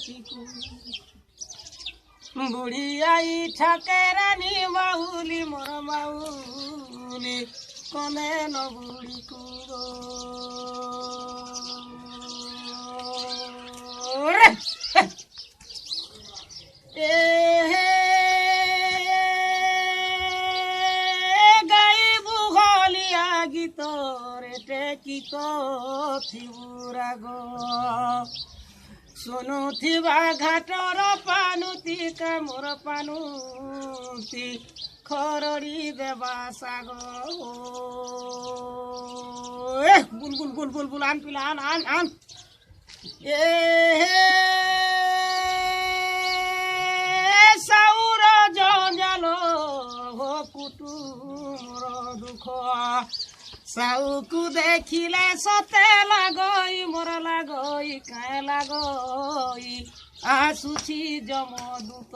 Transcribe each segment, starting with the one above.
पतिकू बुढ़ी आई ठाकेरानी बाउली मोर बाउली कने न बुढ़ी को गाई बुघलिया गीत रे गीत थिबुरा गो सुनुथिबा घाटर पानुती कामर पानुती खरड़ी देवा साग बुलबुल बुलबुल बुल आन पिला आन आन आन साउर जंजाल हो कुटुमर दुख साउकू देखिले सते लगई मोर लगई काए लगई आसुची जमदूत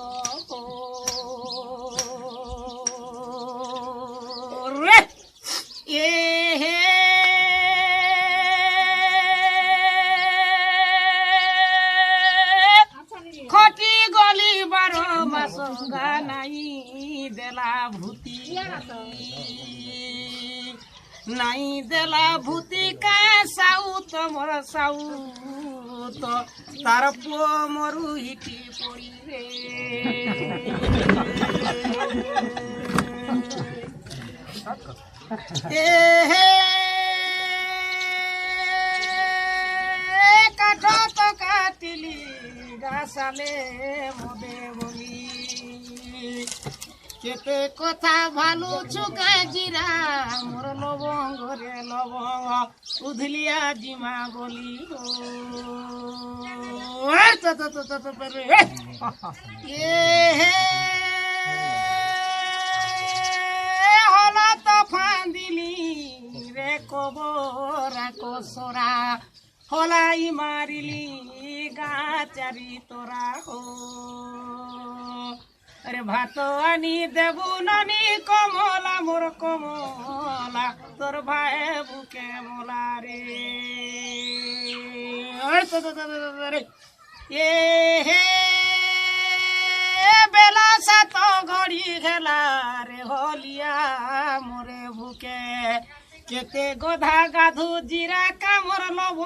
रे ए हे खटी गली 12 मास गानाई देला भूति नाई देला भूति का साउ तमर साउ तो तार पुओ मरु हिटी पड़ी रे हे काठ तो काटिली गासाले मदे बली केते कथा भालू चुका जिरा मोर लवंग रे लवंग उधलिया जिमा बोली हला तो फांदिली रे कबरा कसरा हलाई मारिली गाचारी तोरा हो अरे भात आनी देबू नानी कमला मोर कमला तोर भाई बुके मोला रे ये हे बेला सात घड़ी खेला रे होलिया मोरे भूके केते गोधा गाधु जीरा कामर लव